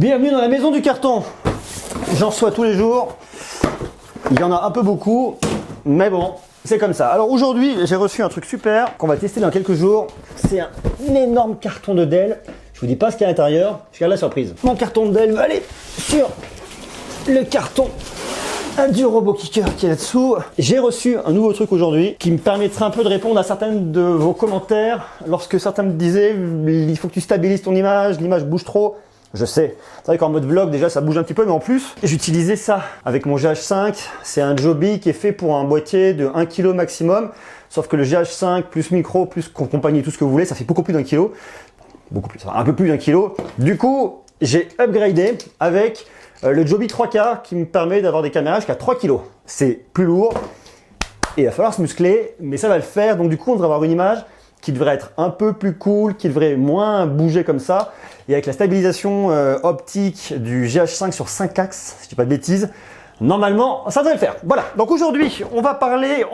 Bienvenue dans la maison du carton. J'en reçois tous les jours. Il y en a un peu beaucoup, mais bon, c'est comme ça. Alors aujourd'hui, j'ai reçu un truc super qu'on va tester dans quelques jours. C'est un énorme carton de Dell. Je vous dis pas ce qu'il y a à l'intérieur, je garde la surprise. Mon carton de Dell va aller sur le carton du robot kicker qui est là-dessous. J'ai reçu un nouveau truc aujourd'hui qui me permettra un peu de répondre à certains de vos commentaires. Lorsque certains me disaient il faut que tu stabilises ton image, l'image bouge trop. Je sais, c'est vrai qu'en mode vlog déjà ça bouge un petit peu, mais en plus j'utilisais ça avec mon GH5. C'est un Joby qui est fait pour un boîtier de 1 kg maximum, sauf que le GH5 plus micro plus compagnie, tout ce que vous voulez, ça fait beaucoup plus d'un kilo. Beaucoup plus, un peu plus d'un kilo. Du coup, j'ai upgradé avec le Joby 3K qui me permet d'avoir des caméras jusqu'à 3 kg. C'est plus lourd et il va falloir se muscler, mais ça va le faire. Donc du coup, on devrait avoir une image qui devrait être un peu plus cool, qui devrait moins bouger comme ça. Et avec la stabilisation optique du GH5 sur 5 axes, si je dis pas de bêtises, normalement, ça devrait le faire. Voilà, donc aujourd'hui, on va parler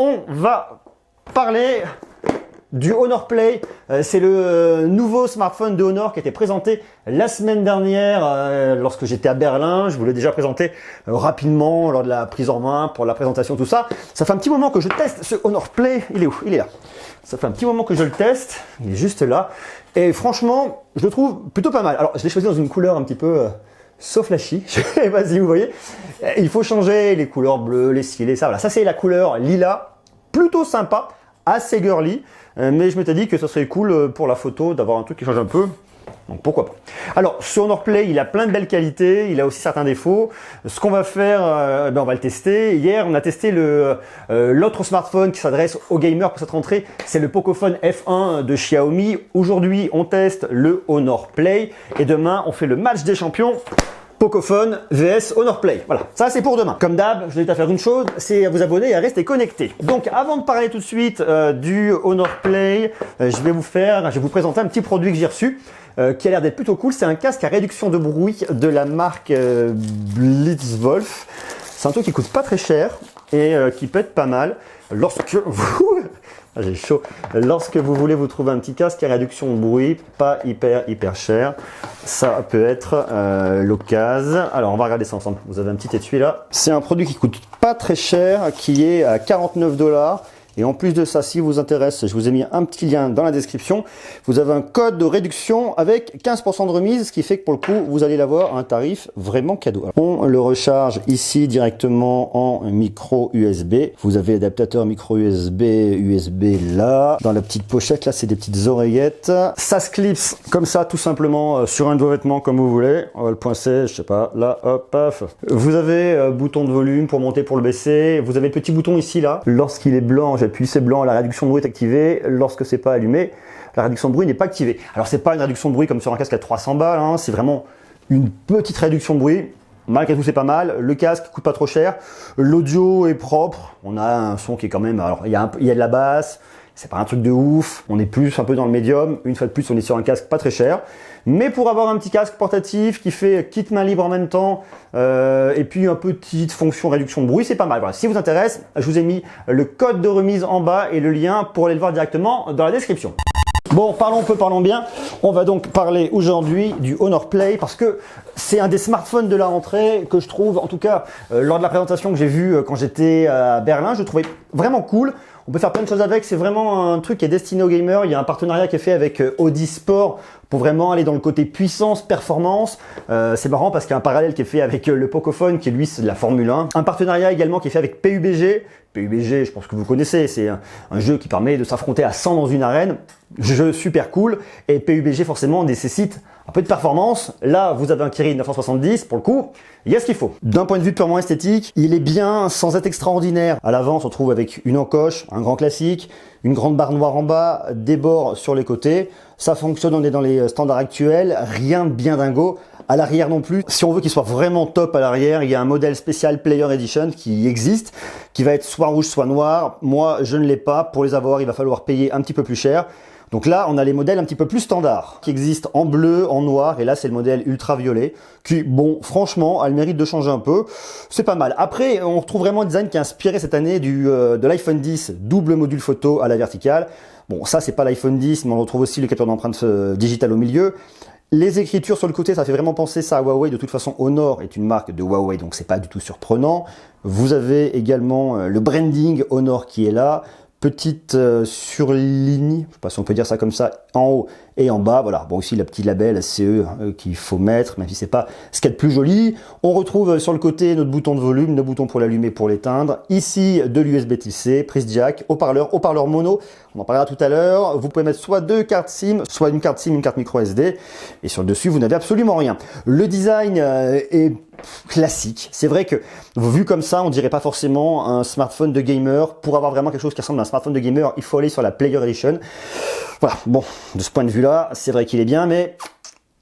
du Honor Play. C'est le nouveau smartphone de Honor qui a été présenté la semaine dernière lorsque j'étais à Berlin. Je vous l'ai déjà présenté rapidement lors de la prise en main, pour la présentation, tout ça. Ça fait un petit moment que je teste ce Honor Play. Il est où? Il est là. Ça fait un petit moment que je le teste. Il est juste là. Et franchement, je le trouve plutôt pas mal. Alors, je l'ai choisi dans une couleur un petit peu so flashy. Je sais pas si vous voyez. Il faut changer les couleurs bleues, les cils et ça. Voilà, ça c'est la couleur lilas. Plutôt sympa, assez girly. Mais je m'étais dit que ça serait cool pour la photo d'avoir un truc qui change un peu. Donc pourquoi pas. Alors sur Honor Play, il a plein de belles qualités, il a aussi certains défauts. Ce qu'on va faire, on va le tester. Hier, on a testé l'autre smartphone qui s'adresse aux gamers pour cette rentrée, c'est le Pocophone F1 de Xiaomi. Aujourd'hui, on teste le Honor Play et demain, on fait le match des champions. Pocophone vs Honor Play. Voilà, ça c'est pour demain. Comme d'hab, je vous invite à faire une chose, c'est à vous abonner et à rester connecté. Donc avant de parler tout de suite du Honor Play, je vais vous présenter un petit produit que j'ai reçu qui a l'air d'être plutôt cool. C'est un casque à réduction de bruit de la marque Blitzwolf. C'est un truc qui coûte pas très cher et qui peut être pas mal lorsque vous... J'ai chaud. Lorsque vous voulez vous trouver un petit casque à réduction de bruit, pas hyper cher, ça peut être l'occasion. Alors on va regarder ça ensemble. Vous avez un petit étui là. C'est un produit qui coûte pas très cher, qui est à 49 $. Et en plus de ça, si vous intéresse, je vous ai mis un petit lien dans la description. Vous avez un code de réduction avec 15% de remise, ce qui fait que pour le coup, vous allez l'avoir à un tarif vraiment cadeau. On le recharge ici directement en micro USB. Vous avez l'adaptateur micro USB là. Dans la petite pochette, là, c'est des petites oreillettes. Ça se clipse comme ça, tout simplement, sur un de vos vêtements, comme vous voulez. On va le poincer, je sais pas, là, hop, paf. Vous avez bouton de volume pour monter, pour le baisser. Vous avez le petit bouton ici, là. Lorsqu'il est blanc, j'appuie, c'est blanc, la réduction de bruit est activée. Lorsque c'est pas allumé, la réduction de bruit n'est pas activée. Alors c'est pas une réduction de bruit comme sur un casque à 300 balles, hein, c'est vraiment une petite réduction de bruit. Malgré tout, c'est pas mal. Le casque coûte pas trop cher. L'audio est propre. On a un son qui est quand même... Alors il y a de la basse. C'est pas un truc de ouf. On est plus un peu dans le médium. Une fois de plus, on est sur un casque pas très cher. Mais pour avoir un petit casque portatif qui fait kit main libre en même temps et puis une petite fonction réduction de bruit, c'est pas mal. Voilà. Si vous intéresse, je vous ai mis le code de remise en bas et le lien pour aller le voir directement dans la description. Bon, parlons peu, parlons bien. On va donc parler aujourd'hui du Honor Play parce que c'est un des smartphones de la rentrée que je trouve, en tout cas, lors de la présentation que j'ai vue quand j'étais à Berlin, je le trouvais vraiment cool. On peut faire plein de choses avec, c'est vraiment un truc qui est destiné aux gamers. Il y a un partenariat qui est fait avec Audi Sport pour vraiment aller dans le côté puissance, performance. C'est marrant parce qu'il y a un parallèle qui est fait avec le Pocophone qui lui c'est de la Formule 1. Un partenariat également qui est fait avec PUBG. PUBG, je pense que vous connaissez, c'est un jeu qui permet de s'affronter à 100 dans une arène. Jeu super cool. Et PUBG forcément nécessite un peu de performance. Là, vous avez un Kirin 970 pour le coup. Il y a ce qu'il faut. D'un point de vue purement esthétique, il est bien sans être extraordinaire. À l'avant, on se retrouve avec une encoche, un grand classique, une grande barre noire en bas, des bords sur les côtés. Ça fonctionne, on est dans les standards actuels, rien de bien dingo. À l'arrière non plus. Si on veut qu'il soit vraiment top à l'arrière, il y a un modèle spécial Player Edition qui existe, qui va être soit rouge, soit noir. Moi, je ne l'ai pas. Pour les avoir, il va falloir payer un petit peu plus cher. Donc là, on a les modèles un petit peu plus standards qui existent en bleu, en noir, et là, c'est le modèle ultraviolet qui, bon, franchement, a le mérite de changer un peu. C'est pas mal. Après, on retrouve vraiment un design qui est inspiré cette année de l'iPhone 10, double module photo à la verticale. Bon, ça, c'est pas l'iPhone 10, mais on retrouve aussi le capteur d'empreinte digital au milieu. Les écritures sur le côté, ça fait vraiment penser ça à Huawei. De toute façon, Honor est une marque de Huawei, donc c'est pas du tout surprenant. Vous avez également le branding Honor qui est là. Petite surligne, je sais pas si on peut dire ça comme ça, en haut et en bas, voilà. Bon, aussi la petite label CE qu'il faut mettre, même si c'est pas ce qu'il y a de plus joli. On retrouve sur le côté notre bouton de volume, nos boutons pour l'allumer, pour l'éteindre. Ici, de l'USB Type C, prise jack, haut-parleur mono. On en parlera tout à l'heure. Vous pouvez mettre soit deux cartes SIM, soit une carte SIM, une carte micro SD. Et sur le dessus, vous n'avez absolument rien. Le design est classique. C'est vrai que vu comme ça, on dirait pas forcément un smartphone de gamer. Pour avoir vraiment quelque chose qui ressemble à un smartphone de gamer, il faut aller sur la Player Edition. Voilà, bon, de ce point de vue-là, c'est vrai qu'il est bien, mais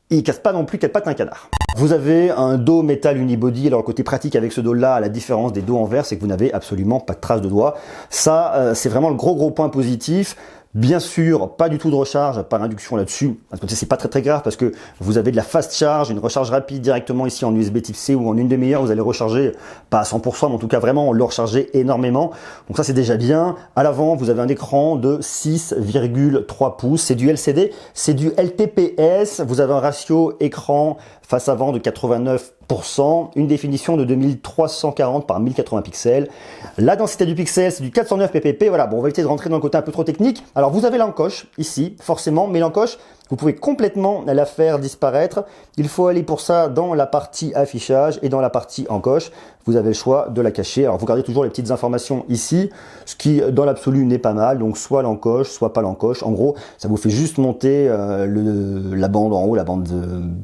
il casse pas non plus quatre pattes un canard. Vous avez un dos métal unibody. Alors, le côté pratique avec ce dos-là, à la différence des dos en verre, c'est que vous n'avez absolument pas de traces de doigts. Ça, c'est vraiment le gros point positif. Bien sûr, pas du tout de recharge par induction là-dessus. C'est pas très grave parce que vous avez de la fast charge, une recharge rapide directement ici en USB Type C ou en une demi-heure. Vous allez recharger, pas à 100%, mais en tout cas vraiment le recharger énormément. Donc ça, c'est déjà bien. À l'avant, vous avez un écran de 6,3 pouces. C'est du LCD, c'est du LTPS. Vous avez un ratio écran face avant de 89%, une définition de 2340 par 1080 pixels. La densité du pixel, c'est du 409 ppp. Voilà, bon, on va éviter de rentrer dans le côté un peu trop technique. Alors, vous avez l'encoche ici, forcément, mais l'encoche, vous pouvez complètement la faire disparaître. Il faut aller pour ça dans la partie affichage et dans la partie encoche. Vous avez le choix de la cacher. Alors, vous gardez toujours les petites informations ici, ce qui, dans l'absolu, n'est pas mal. Donc, soit l'encoche, soit pas l'encoche. En gros, ça vous fait juste monter la bande en haut, la bande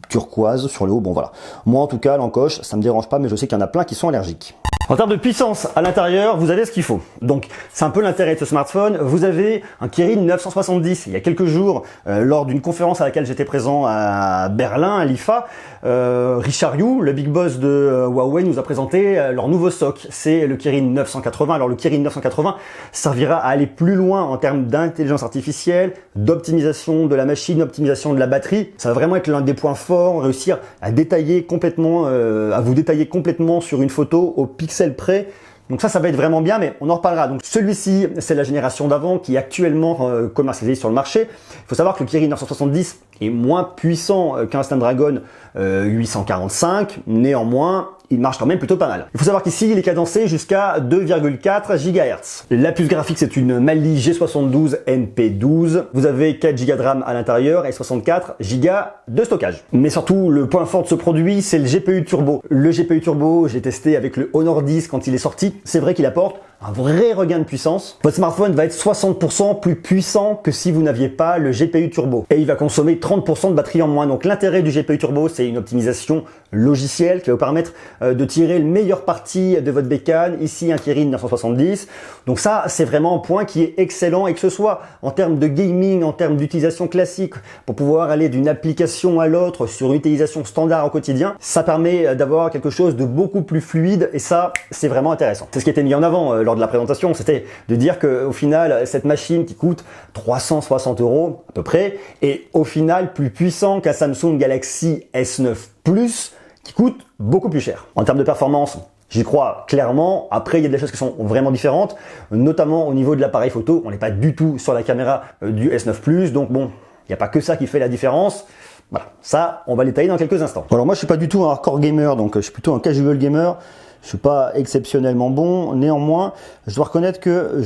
turquoise sur le haut. Bon, voilà. Moi, en tout cas, l'encoche, ça me dérange pas, mais je sais qu'il y en a plein qui sont allergiques. En termes de puissance, à l'intérieur, vous avez ce qu'il faut. Donc, c'est un peu l'intérêt de ce smartphone. Vous avez un Kirin 970. Il y a quelques jours, lors d'une conférence à laquelle j'étais présent à Berlin, à l'IFA, Richard Yu, le big boss de Huawei, nous a présenté leur nouveau SoC. C'est le Kirin 980. Alors, le Kirin 980 servira à aller plus loin en termes d'intelligence artificielle, d'optimisation de la machine, d'optimisation de la batterie. Ça va vraiment être l'un des points forts, réussir à détailler complètement, à vous détailler complètement sur une photo au pixel près. Donc ça va être vraiment bien, mais on en reparlera. Donc celui-ci, c'est la génération d'avant qui est actuellement commercialisée sur le marché. Il faut savoir que le Kirin 970 est moins puissant qu'un Snapdragon 845. Néanmoins, il marche quand même plutôt pas mal. Il faut savoir qu'ici, il est cadencé jusqu'à 2,4 GHz. La puce graphique, c'est une Mali G72 NP12. Vous avez 4 Go de RAM à l'intérieur et 64 Go de stockage. Mais surtout, le point fort de ce produit, c'est le GPU turbo. Le GPU turbo, j'ai testé avec le Honor 10 quand il est sorti. C'est vrai qu'il apporte un vrai regain de puissance. Votre smartphone va être 60% plus puissant que si vous n'aviez pas le GPU turbo. Et il va consommer 30% de batterie en moins. Donc l'intérêt du GPU turbo, c'est une optimisation logicielle qui va vous permettre de tirer le meilleur parti de votre bécane. Ici, un Kirin 970. Donc ça, c'est vraiment un point qui est excellent, et que ce soit en termes de gaming, en termes d'utilisation classique, pour pouvoir aller d'une application à l'autre sur une utilisation standard au quotidien, ça permet d'avoir quelque chose de beaucoup plus fluide, et ça, c'est vraiment intéressant. C'est ce qui a été mis en avant lors de la présentation, c'était de dire que au final, cette machine qui coûte 360 € à peu près, est au final plus puissant qu'un Samsung Galaxy S9 Plus, qui coûte beaucoup plus cher. En termes de performance, j'y crois clairement. Après, il y a des choses qui sont vraiment différentes, notamment au niveau de l'appareil photo. On n'est pas du tout sur la caméra du S9 Plus, donc bon, il n'y a pas que ça qui fait la différence. Voilà, ça, on va le détailler dans quelques instants. Alors moi, je suis pas du tout un hardcore gamer, donc je suis plutôt un casual gamer. Je suis pas exceptionnellement bon, néanmoins, je dois reconnaître que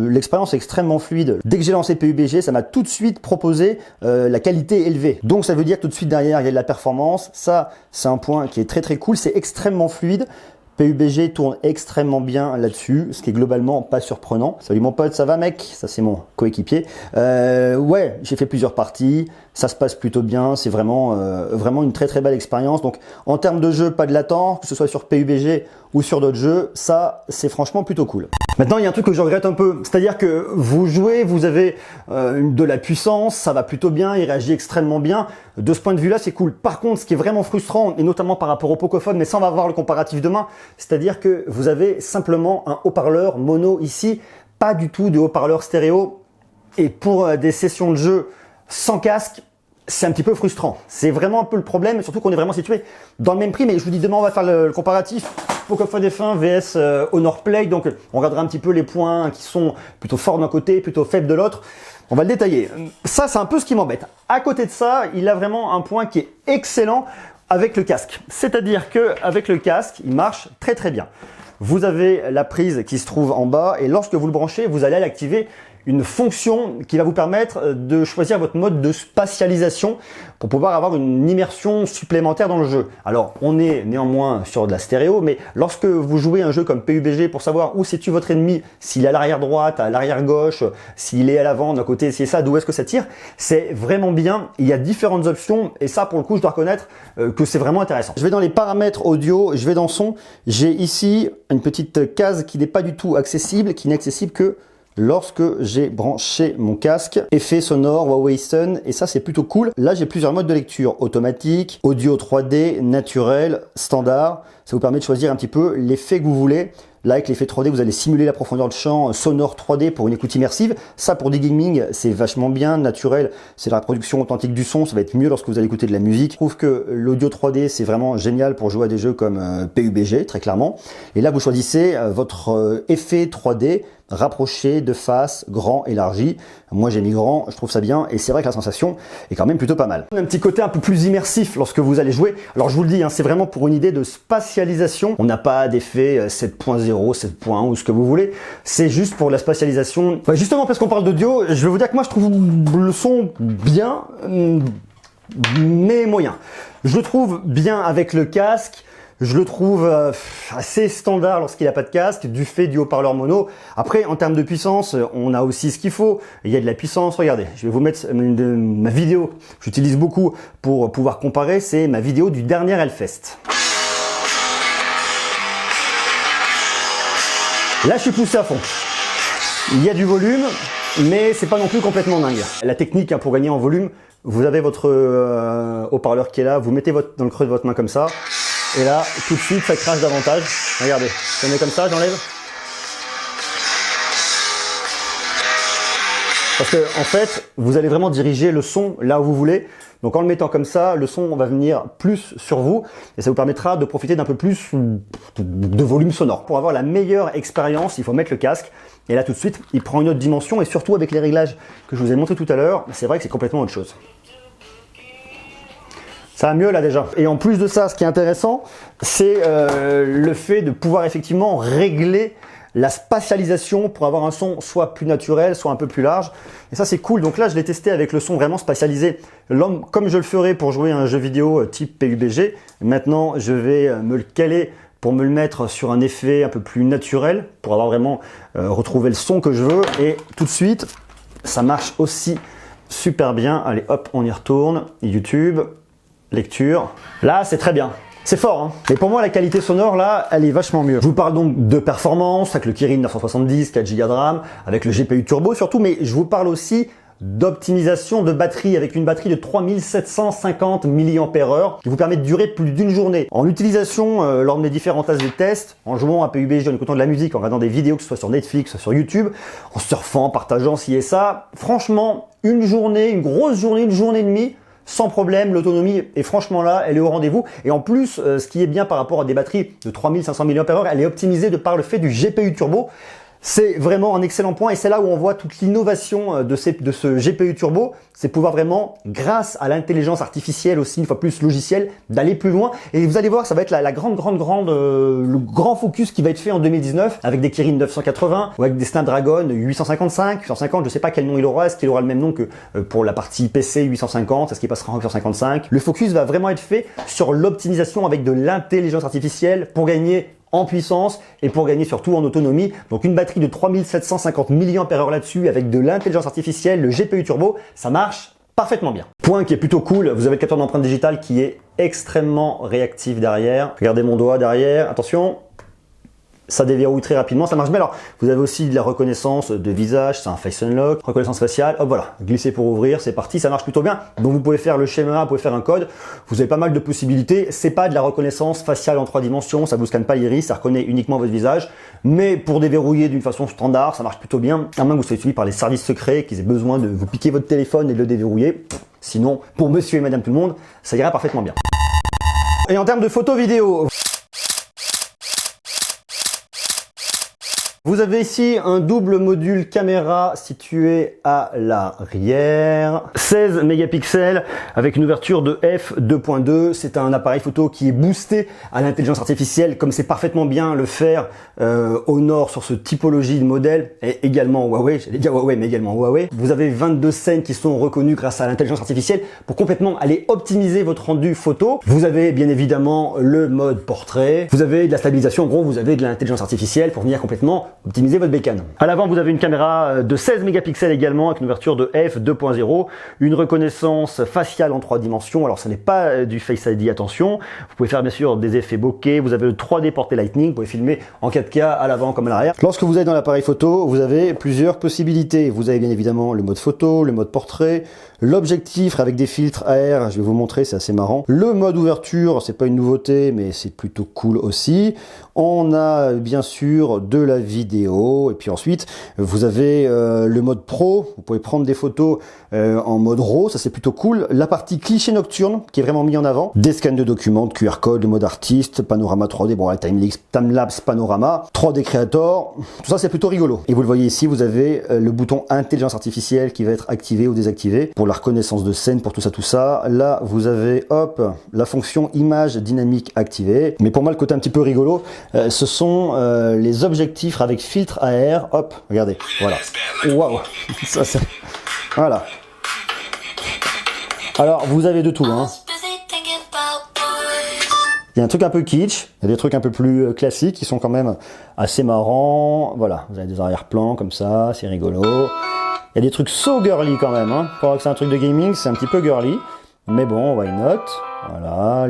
l'expérience est extrêmement fluide. Dès que j'ai lancé PUBG, ça m'a tout de suite proposé la qualité élevée. Donc ça veut dire que tout de suite derrière, il y a de la performance. Ça, c'est un point qui est très cool, c'est extrêmement fluide. PUBG tourne extrêmement bien là-dessus, ce qui est globalement pas surprenant. Salut mon pote, ça va mec? Ça c'est mon coéquipier. Ouais, j'ai fait plusieurs parties, ça se passe plutôt bien, c'est vraiment une très belle expérience. Donc en termes de jeu, pas de latence, que ce soit sur PUBG ou sur d'autres jeux, ça c'est franchement plutôt cool. Maintenant, il y a un truc que je regrette un peu, c'est-à-dire que vous jouez, vous avez de la puissance, ça va plutôt bien, il réagit extrêmement bien. De ce point de vue-là, c'est cool. Par contre, ce qui est vraiment frustrant, et notamment par rapport au Pocophone, mais ça on va voir le comparatif demain, c'est-à-dire que vous avez simplement un haut-parleur mono ici, pas du tout de haut-parleur stéréo. Et pour des sessions de jeu sans casque, c'est un petit peu frustrant. C'est vraiment un peu le problème, surtout qu'on est vraiment situé dans le même prix. Mais je vous dis, demain, on va faire le comparatif. Pocophone F1 vs Honor Play. Donc on regardera un petit peu les points qui sont plutôt forts d'un côté, plutôt faibles de l'autre. On va le détailler. Ça, c'est un peu ce qui m'embête. À côté de ça, il a vraiment un point qui est excellent avec le casque. C'est-à-dire qu'avec le casque, il marche très très bien. Vous avez la prise qui se trouve en bas et lorsque vous le branchez, vous allez l'activer une fonction qui va vous permettre de choisir votre mode de spatialisation pour pouvoir avoir une immersion supplémentaire dans le jeu. Alors, on est néanmoins sur de la stéréo, mais lorsque vous jouez un jeu comme PUBG pour savoir où situe votre ennemi, s'il est à l'arrière droite, à l'arrière gauche, s'il est à l'avant, d'un côté, si c'est ça, d'où est-ce que ça tire, c'est vraiment bien. Il y a différentes options et ça, pour le coup, je dois reconnaître que c'est vraiment intéressant. Je vais dans les paramètres audio, je vais dans son. J'ai ici une petite case qui n'est pas du tout accessible, qui n'est accessible que lorsque j'ai branché mon casque. Effet sonore, Huawei Stun, et ça c'est plutôt cool. Là j'ai plusieurs modes de lecture, automatique, audio 3D, naturel, standard. Ça vous permet de choisir un petit peu l'effet que vous voulez. Là avec l'effet 3D vous allez simuler la profondeur de champ sonore 3D pour une écoute immersive. Ça pour du gaming c'est vachement bien, naturel c'est la reproduction authentique du son, ça va être mieux lorsque vous allez écouter de la musique. Je trouve que l'audio 3D c'est vraiment génial pour jouer à des jeux comme PUBG très clairement. Et là vous choisissez votre effet 3D, rapproché, de face, grand, élargi. Moi j'ai mis grand, je trouve ça bien et c'est vrai que la sensation est quand même plutôt pas mal. Un petit côté un peu plus immersif lorsque vous allez jouer. Alors je vous le dis, hein, c'est vraiment pour une idée de spatialisation. On n'a pas d'effet 7.0, 7.1 ou ce que vous voulez. C'est juste pour la spatialisation. Justement parce qu'on parle d'audio, je vais vous dire que moi je trouve le son bien, mais moyen. Je le trouve bien avec le casque. Je le trouve assez standard lorsqu'il n'a pas de casque, du fait du haut-parleur mono. Après, en termes de puissance, on a aussi ce qu'il faut. Il y a de la puissance. Regardez, je vais vous mettre ma vidéo. J'utilise beaucoup pour pouvoir comparer. C'est ma vidéo du dernier Hellfest. Là, je suis poussé à fond. Il y a du volume, mais c'est pas non plus complètement dingue. La technique pour gagner en volume, vous avez votre haut-parleur qui est là. Vous mettez dans le creux de votre main comme ça. Et là, tout de suite, ça crache davantage. Regardez, je mets comme ça, j'enlève. Parce que, en fait, vous allez vraiment diriger le son là où vous voulez. Donc, en le mettant comme ça, le son va venir plus sur vous. Et ça vous permettra de profiter d'un peu plus de volume sonore. Pour avoir la meilleure expérience, il faut mettre le casque. Et là, tout de suite, il prend une autre dimension. Et surtout, avec les réglages que je vous ai montré tout à l'heure, c'est vrai que c'est complètement autre chose. Ça va mieux là déjà. Et en plus de ça, ce qui est intéressant, c'est le fait de pouvoir effectivement régler la spatialisation pour avoir un son soit plus naturel, soit un peu plus large. Et ça c'est cool. Donc là, je l'ai testé avec le son vraiment spatialisé, comme je le ferais pour jouer à un jeu vidéo type PUBG. Maintenant, je vais me le caler pour me le mettre sur un effet un peu plus naturel, pour avoir vraiment retrouvé le son que je veux. Et tout de suite, ça marche aussi super bien. Allez hop, on y retourne. YouTube. Lecture. Là, c'est très bien. C'est fort, hein. Mais pour moi, la qualité sonore, là, elle est vachement mieux. Je vous parle donc de performance, avec le Kirin 970, 4 Go de RAM, avec le GPU turbo surtout, mais je vous parle aussi d'optimisation de batterie, avec une batterie de 3750 mAh, qui vous permet de durer plus d'une journée. En utilisation, lors de mes différentes phases de test, en jouant à PUBG, en écoutant de la musique, en regardant des vidéos, que ce soit sur Netflix, soit sur YouTube, en surfant, en partageant ci et ça, franchement, une journée, une grosse journée, une journée et demie, sans problème, l'autonomie est franchement là, elle est au rendez-vous. Et en plus, ce qui est bien par rapport à des batteries de 3500 mAh, elle est optimisée de par le fait du GPU turbo. C'est vraiment un excellent point et c'est là où on voit toute l'innovation de ce GPU turbo, c'est pouvoir vraiment, grâce à l'intelligence artificielle aussi, une fois plus logicielle, d'aller plus loin. Et vous allez voir, ça va être le grand focus qui va être fait en 2019 avec des Kirin 980 ou avec des Snapdragon 855, 850, je sais pas quel nom il aura, est-ce qu'il aura le même nom que pour la partie PC 850, est-ce qu'il passera en 855. Le focus va vraiment être fait sur l'optimisation avec de l'intelligence artificielle pour gagner en puissance et pour gagner surtout en autonomie. Donc une batterie de 3750 mAh là-dessus avec de l'intelligence artificielle, le GPU turbo, ça marche parfaitement bien. Point qui est plutôt cool, vous avez le capteur d'empreinte digitale qui est extrêmement réactif derrière. Regardez mon doigt derrière, attention. Ça déverrouille très rapidement, ça marche bien. Alors, vous avez aussi de la reconnaissance de visage, c'est un face unlock, reconnaissance faciale, hop voilà, glisser pour ouvrir, c'est parti, ça marche plutôt bien. Donc vous pouvez faire le schéma, vous pouvez faire un code, vous avez pas mal de possibilités. C'est pas de la reconnaissance faciale en 3 dimensions, ça vous scanne pas l'iris, ça reconnaît uniquement votre visage. Mais pour déverrouiller d'une façon standard, ça marche plutôt bien. À moins que vous soyez suivi par les services secrets, qu'ils aient besoin de vous piquer votre téléphone et de le déverrouiller. Sinon, pour monsieur et madame tout le monde, ça ira parfaitement bien. Et en termes de photo vidéo, Vous avez ici un double module caméra situé à l'arrière, 16 mégapixels avec une ouverture de f2.2. C'est un appareil photo qui est boosté à l'intelligence artificielle, comme c'est parfaitement bien le faire Honor sur ce typologie de modèle, et également Huawei, j'allais dire Huawei, mais également Huawei. Vous avez 22 scènes qui sont reconnues grâce à l'intelligence artificielle pour complètement aller optimiser votre rendu photo. Vous avez bien évidemment le mode portrait, vous avez de la stabilisation, en gros vous avez de l'intelligence artificielle pour venir complètement optimiser votre bécane. À l'avant vous avez une caméra de 16 mégapixels également avec une ouverture de f2.0, une reconnaissance faciale en 3 dimensions, alors ce n'est pas du Face ID, attention, vous pouvez faire bien sûr des effets bokeh, vous avez le 3D porté Lightning, vous pouvez filmer en 4K à l'avant comme à l'arrière. Lorsque vous êtes dans l'appareil photo, vous avez plusieurs possibilités. Vous avez bien évidemment le mode photo, le mode portrait, l'objectif avec des filtres AR, je vais vous montrer, c'est assez marrant. Le mode ouverture, c'est pas une nouveauté, mais c'est plutôt cool aussi. On a bien sûr de la vidéo, et puis ensuite, vous avez le mode pro, vous pouvez prendre des photos en mode RAW, ça c'est plutôt cool. La partie cliché nocturne, qui est vraiment mis en avant. Des scans de documents, de QR code, le mode artiste, panorama 3D, bon, la timelapse panorama, 3D Creator, tout ça c'est plutôt rigolo. Et vous le voyez ici, vous avez le bouton intelligence artificielle qui va être activé ou désactivé pour la reconnaissance de scène, pour tout ça. Là, vous avez, hop, la fonction image dynamique activée. Mais pour moi, le côté un petit peu rigolo, ce sont les objectifs avec filtre AR. Hop, regardez, voilà. Waouh, ça c'est... Voilà. Alors, vous avez de tout, hein. Il y a un truc un peu kitsch, il y a des trucs un peu plus classiques qui sont quand même assez marrants. Voilà, vous avez des arrière-plans comme ça, c'est rigolo. Il y a des trucs so girly quand même, hein. Pour voir que c'est un truc de gaming, c'est un petit peu girly. Mais bon, why not? Voilà,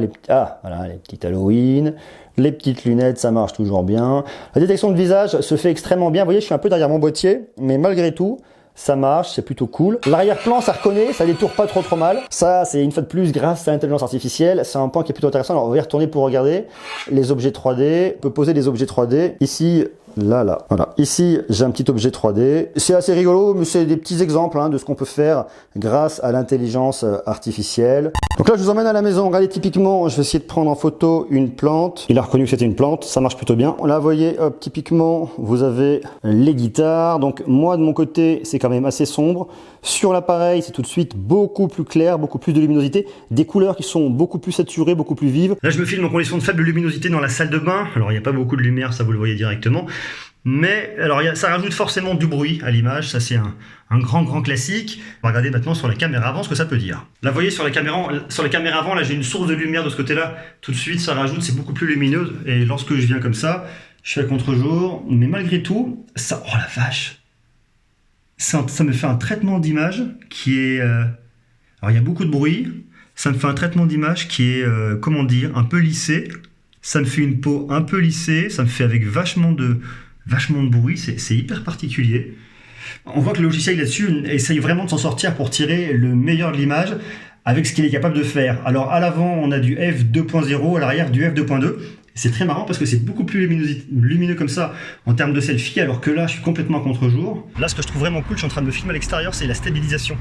voilà, les petites Halloween, les petites lunettes, ça marche toujours bien. La détection de visage se fait extrêmement bien. Vous voyez, je suis un peu derrière mon boîtier, mais malgré tout, ça marche, c'est plutôt cool. L'arrière-plan, ça reconnaît, ça détourne pas trop mal. Ça, c'est une fois de plus grâce à l'intelligence artificielle. C'est un point qui est plutôt intéressant. Alors, on va y retourner pour regarder les objets 3D. On peut poser des objets 3D. Ici, là, voilà. Ici, j'ai un petit objet 3D. C'est assez rigolo, mais c'est des petits exemples hein, de ce qu'on peut faire grâce à l'intelligence artificielle. Donc là, je vous emmène à la maison. Regardez, typiquement, je vais essayer de prendre en photo une plante. Il a reconnu que c'était une plante. Ça marche plutôt bien. Là, vous voyez, hop, typiquement, vous avez les guitares. Donc, moi, de mon côté, c'est quand même assez sombre. Sur l'appareil, c'est tout de suite beaucoup plus clair, beaucoup plus de luminosité. Des couleurs qui sont beaucoup plus saturées, beaucoup plus vives. Là, je me filme en condition de faible luminosité dans la salle de bain. Alors, il n'y a pas beaucoup de lumière, ça vous le voyez directement. Mais alors ça rajoute forcément du bruit à l'image, ça c'est un grand classique. On va regarder maintenant sur la caméra avant ce que ça peut dire. Là vous voyez sur la caméra avant, là j'ai une source de lumière de ce côté-là. Tout de suite ça rajoute, c'est beaucoup plus lumineux. Et lorsque je viens comme ça, je suis à contre-jour. Mais malgré tout, ça, oh la vache, ça me fait un traitement d'image qui est... alors il y a beaucoup de bruit, ça me fait un traitement d'image qui est, comment dire, un peu lissé. Ça me fait une peau un peu lissée, ça me fait avec vachement de bruit, c'est hyper particulier. On voit que le logiciel là-dessus essaye vraiment de s'en sortir pour tirer le meilleur de l'image avec ce qu'il est capable de faire. Alors à l'avant, on a du f2.0, à l'arrière du f2.2. C'est très marrant parce que c'est beaucoup plus lumineux comme ça en termes de selfie, alors que là, je suis complètement à contre-jour. Là, ce que je trouve vraiment cool, je suis en train de me filmer à l'extérieur, c'est la stabilisation.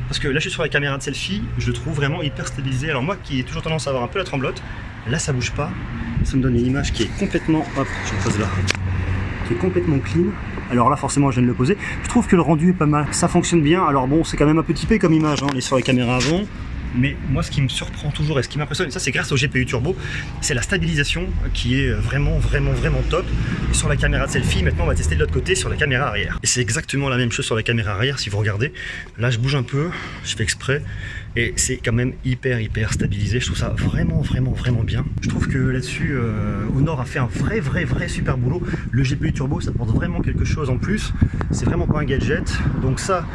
Parce que là, je suis sur la caméra de selfie, je le trouve vraiment hyper stabilisé. Alors moi, qui ai toujours tendance à avoir un peu la tremblote, là, ça bouge pas. Ça me donne une image qui est complètement... Hop, je me pose là. Qui est complètement clean. Alors là, forcément, je viens de le poser. Je trouve que le rendu est pas mal. Ça fonctionne bien. Alors bon, c'est quand même un peu typé comme image, hein. On est sur la caméra avant. Mais moi, ce qui me surprend toujours et ce qui m'impressionne, ça c'est grâce au GPU Turbo, c'est la stabilisation qui est vraiment top. Et sur la caméra de selfie, maintenant on va tester de l'autre côté sur la caméra arrière. Et c'est exactement la même chose sur la caméra arrière, si vous regardez. Là, je bouge un peu, je fais exprès. Et c'est quand même hyper stabilisé. Je trouve ça vraiment bien. Je trouve que là-dessus, Honor a fait un vrai super boulot. Le GPU Turbo, ça apporte vraiment quelque chose en plus. C'est vraiment pas un gadget. Donc ça,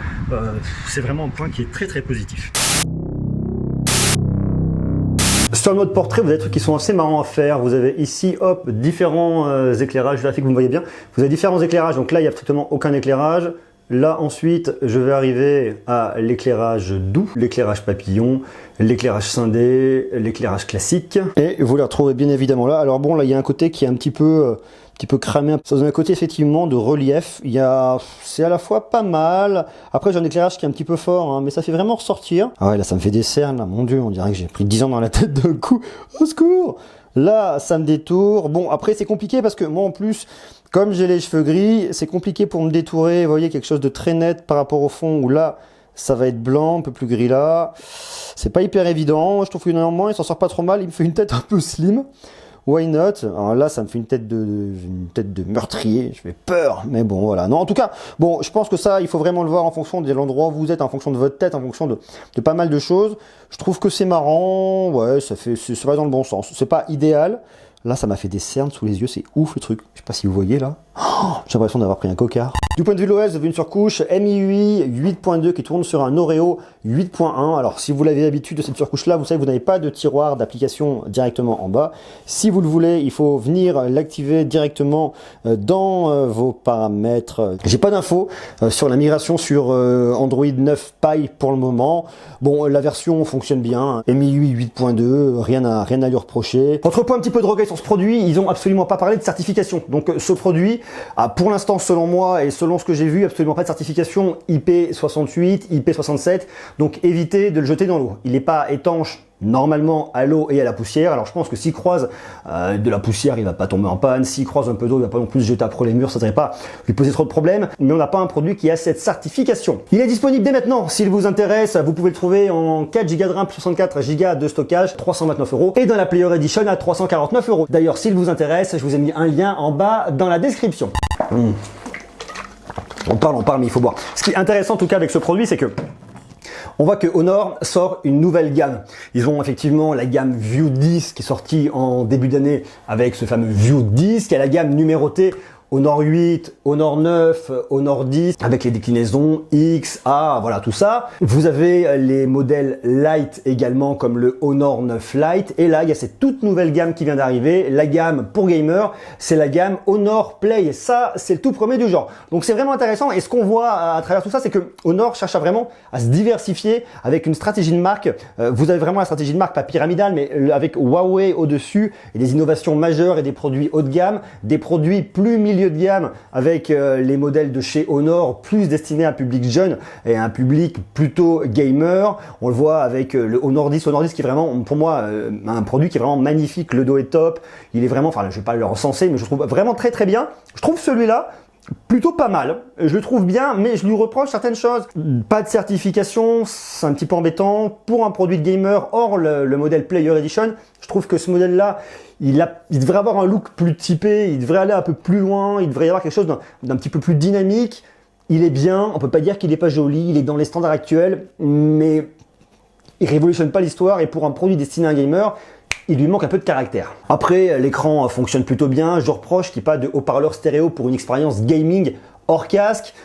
c'est vraiment un point qui est très positif. Sur le mode portrait, vous avez des trucs qui sont assez marrants à faire. Vous avez ici, hop, différents éclairages graphiques, vous me voyez bien. Vous avez différents éclairages, donc là, il n'y a strictement aucun éclairage. Là, ensuite, je vais arriver à l'éclairage doux, l'éclairage papillon, l'éclairage scindé, l'éclairage classique. Et vous les retrouvez bien évidemment là. Alors bon, là, il y a un côté qui est un petit peu cramé. Ça donne un côté effectivement de relief. C'est à la fois pas mal. Après, j'ai un éclairage qui est un petit peu fort, hein, mais ça fait vraiment ressortir. Ah ouais, là, ça me fait des cernes, là. Mon Dieu, on dirait que j'ai pris 10 ans dans la tête d'un coup. Au secours! Là, ça me détourne. Bon, après, c'est compliqué parce que moi, en plus, Comme j'ai les cheveux gris, c'est compliqué pour me détourer. Vous voyez, quelque chose de très net par rapport au fond où là, ça va être blanc, un peu plus gris là. C'est pas hyper évident. Je trouve que néanmoins, il s'en sort pas trop mal. Il me fait une tête un peu slim. Why not? Alors là, ça me fait une tête de meurtrier. Je fais peur. Mais bon, voilà. Non, en tout cas, bon, je pense que ça, il faut vraiment le voir en fonction de l'endroit où vous êtes, en fonction de votre tête, en fonction de pas mal de choses. Je trouve que c'est marrant. Ouais, ça va dans le bon sens. C'est pas idéal. Là, ça m'a fait des cernes sous les yeux, c'est ouf le truc. Je sais pas si vous voyez là. Oh, j'ai l'impression d'avoir pris un cocard. Du point de vue de l'OS, vous avez une surcouche MIUI 8.2 qui tourne sur un Oreo 8.1. Alors, si vous l'avez l'habitude de cette surcouche-là, vous savez que vous n'avez pas de tiroir d'application directement en bas. Si vous le voulez, il faut venir l'activer directement dans vos paramètres. J'ai pas d'infos sur la migration sur Android 9 Pie pour le moment. Bon, la version fonctionne bien. MIUI 8.2, rien à lui reprocher. Autre point un petit peu de regret sur ce produit, ils ont absolument pas parlé de certification. Donc ce produit a pour l'instant, selon moi et selon ce que j'ai vu, absolument pas de certification IP68, IP67. Donc évitez de le jeter dans l'eau. Il n'est pas étanche normalement à l'eau et à la poussière. Alors je pense que s'il croise de la poussière, il va pas tomber en panne. S'il croise un peu d'eau, il va pas non plus se jeter après les murs. Ça ne devrait pas lui poser trop de problèmes. Mais on n'a pas un produit qui a cette certification. Il est disponible dès maintenant. S'il vous intéresse, vous pouvez le trouver en 4 Go de RAM, 64 Go de stockage, 329 € et dans la Player Edition à 349 €. D'ailleurs, s'il vous intéresse, je vous ai mis un lien en bas dans la description. On parle, mais il faut boire. Ce qui est intéressant en tout cas avec ce produit, c'est que on voit que Honor sort une nouvelle gamme. Ils ont effectivement la gamme View 10 qui est sortie en début d'année avec ce fameux View 10, qui a la gamme numérotée Honor 8, Honor 9, Honor 10, avec les déclinaisons X, A, voilà tout ça. Vous avez les modèles Lite également, comme le Honor 9 Lite. Et là, il y a cette toute nouvelle gamme qui vient d'arriver. La gamme pour gamer, c'est la gamme Honor Play. Ça, c'est le tout premier du genre. Donc c'est vraiment intéressant. Et ce qu'on voit à travers tout ça, c'est que Honor cherche vraiment à se diversifier avec une stratégie de marque. Vous avez vraiment la stratégie de marque, pas pyramidale, mais avec Huawei au-dessus et des innovations majeures et des produits haut de gamme, des produits plus milieu de gamme avec les modèles de chez Honor plus destinés à un public jeune et à un public plutôt gamer. On le voit avec le Honor 10 qui est vraiment pour moi un produit qui est vraiment magnifique. Le dos est top, il est vraiment, enfin je vais pas le recenser, mais je trouve vraiment très très bien. Je trouve celui-là plutôt pas mal, je le trouve bien, mais je lui reproche certaines choses. Pas de certification, c'est un petit peu embêtant. Pour un produit de gamer, hors le modèle Player Edition, je trouve que ce modèle-là, il devrait avoir un look plus typé, il devrait aller un peu plus loin, il devrait y avoir quelque chose d'un petit peu plus dynamique. Il est bien, on peut pas dire qu'il est pas joli, il est dans les standards actuels, mais il révolutionne pas l'histoire, et pour un produit destiné à un gamer, il lui manque un peu de caractère. Après, l'écran fonctionne plutôt bien. Je reproche qu'il n'y ait pas de haut-parleur stéréo pour une expérience gaming hors casque.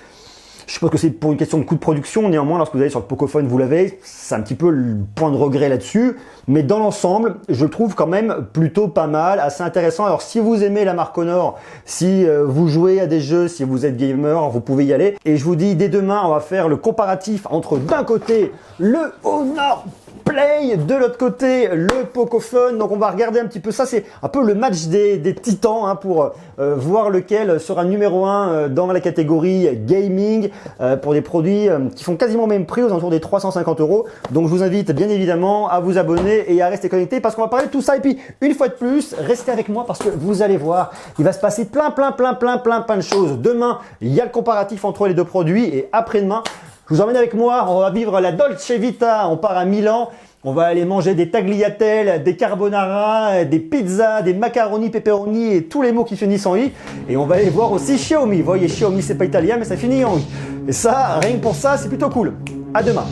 Je suppose que c'est pour une question de coût de production. Néanmoins, lorsque vous allez sur le Pocophone, vous l'avez. C'est un petit peu le point de regret là-dessus. Mais dans l'ensemble, je le trouve quand même plutôt pas mal, assez intéressant. Alors, si vous aimez la marque Honor, si vous jouez à des jeux, si vous êtes gamer, vous pouvez y aller. Et je vous dis, dès demain, on va faire le comparatif entre d'un côté le Honor Play, de l'autre côté le Pocophone. Donc on va regarder un petit peu ça, c'est un peu le match des titans hein, pour voir lequel sera numéro 1 dans la catégorie gaming pour des produits qui font quasiment le même prix, aux alentours des 350 €. Donc je vous invite bien évidemment à vous abonner et à rester connecté parce qu'on va parler de tout ça. Et puis une fois de plus, restez avec moi parce que vous allez voir, il va se passer plein de choses. Demain, il y a le comparatif entre les deux produits et après-demain, je vous emmène avec moi, on va vivre la Dolce Vita, on part à Milan, on va aller manger des tagliatelles, des carbonara, des pizzas, des macaroni, pepperoni et tous les mots qui finissent en i. Et on va aller voir aussi Xiaomi. Vous voyez, Xiaomi c'est pas italien mais ça finit en i. Et ça, rien que pour ça, c'est plutôt cool. À demain.